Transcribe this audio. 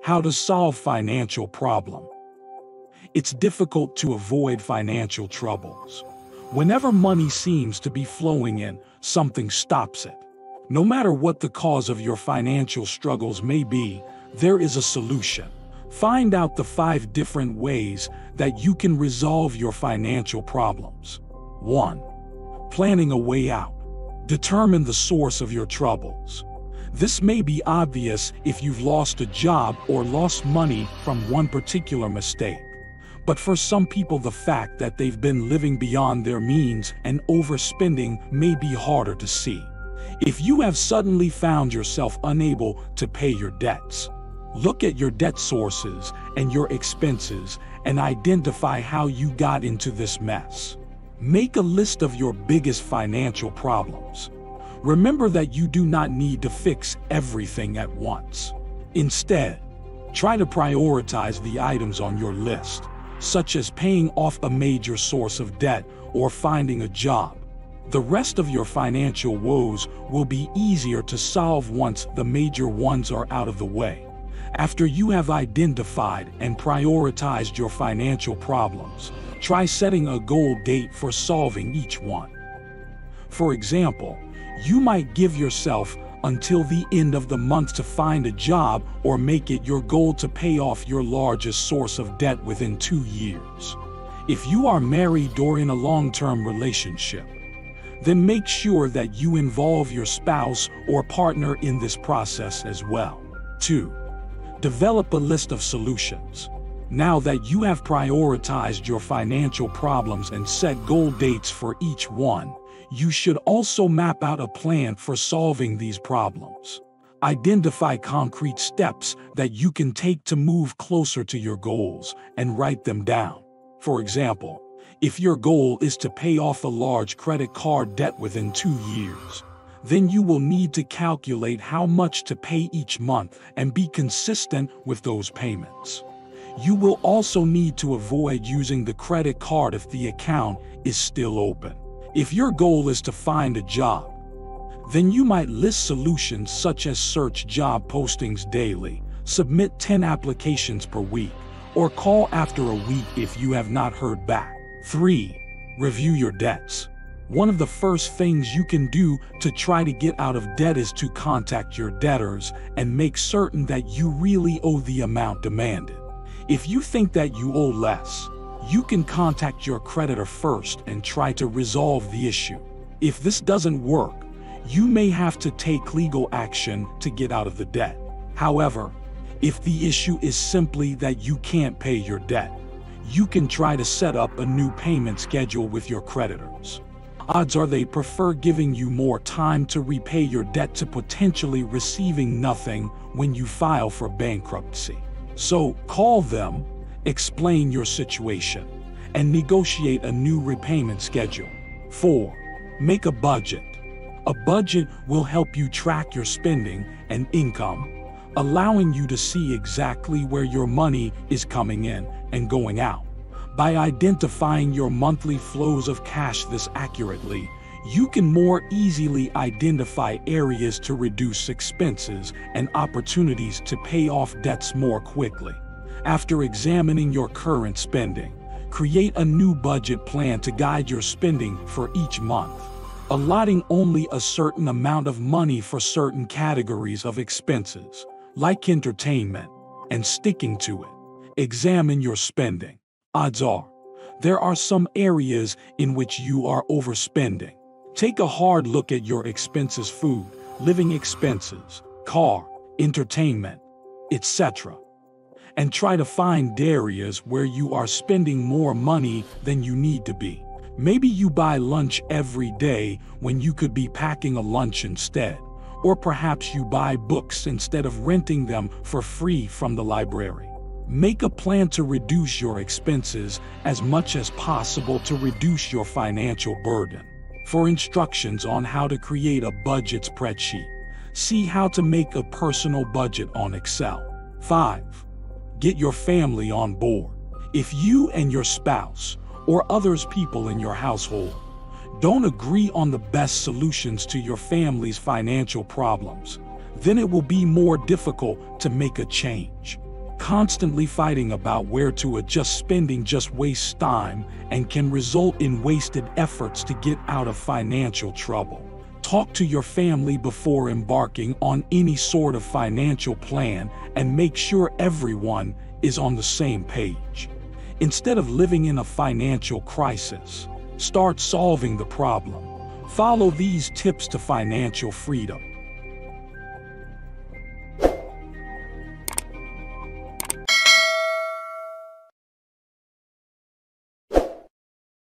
How to solve financial problem. It's difficult to avoid financial troubles. Whenever money seems to be flowing in, something stops it. No matter what the cause of your financial struggles may be, there is a solution. Find out the 5 different ways that you can resolve your financial problems. 1. Planning a way out. Determine the source of your troubles. This may be obvious if you've lost a job or lost money from one particular mistake. But for some people, the fact that they've been living beyond their means and overspending may be harder to see. If you have suddenly found yourself unable to pay your debts, look at your debt sources and your expenses and identify how you got into this mess. Make a list of your biggest financial problems. Remember that you do not need to fix everything at once. Instead, try to prioritize the items on your list, such as paying off a major source of debt or finding a job. The rest of your financial woes will be easier to solve once the major ones are out of the way. After you have identified and prioritized your financial problems, try setting a goal date for solving each one. For example, you might give yourself until the end of the month to find a job or make it your goal to pay off your largest source of debt within 2 years. If you are married or in a long-term relationship, then make sure that you involve your spouse or partner in this process as well. 2. Develop a list of solutions. Now that you have prioritized your financial problems and set goal dates for each one, you should also map out a plan for solving these problems. Identify concrete steps that you can take to move closer to your goals and write them down. For example, if your goal is to pay off a large credit card debt within 2 years, then you will need to calculate how much to pay each month and be consistent with those payments. You will also need to avoid using the credit card if the account is still open. If your goal is to find a job, then you might list solutions such as search job postings daily, submit 10 applications per week, or call after a week if you have not heard back. 3. Review your debts. One of the first things you can do to try to get out of debt is to contact your debtors and make certain that you really owe the amount demanded. If you think that you owe less, you can contact your creditor first and try to resolve the issue. If this doesn't work, you may have to take legal action to get out of the debt. However, if the issue is simply that you can't pay your debt, you can try to set up a new payment schedule with your creditors. Odds are they prefer giving you more time to repay your debt to potentially receiving nothing when you file for bankruptcy. So call them, explain your situation, and negotiate a new repayment schedule. 4. Make a budget. A budget will help you track your spending and income, allowing you to see exactly where your money is coming in and going out. By identifying your monthly flows of cash this accurately, you can more easily identify areas to reduce expenses and opportunities to pay off debts more quickly. After examining your current spending, create a new budget plan to guide your spending for each month, allotting only a certain amount of money for certain categories of expenses, like entertainment, and sticking to it. Examine your spending. Odds are, there are some areas in which you are overspending. Take a hard look at your expenses: food, living expenses, car, entertainment, etc. And try to find areas where you are spending more money than you need to be. Maybe you buy lunch every day when you could be packing a lunch instead. Or perhaps you buy books instead of renting them for free from the library. Make a plan to reduce your expenses as much as possible to reduce your financial burden. For instructions on how to create a budget spreadsheet, see how to make a personal budget on Excel. 5. Get your family on board. If you and your spouse or people in your household don't agree on the best solutions to your family's financial problems, then it will be more difficult to make a change. Constantly fighting about where to adjust spending just wastes time and can result in wasted efforts to get out of financial trouble. Talk to your family before embarking on any sort of financial plan and make sure everyone is on the same page. Instead of living in a financial crisis, start solving the problem. Follow these tips to financial freedom.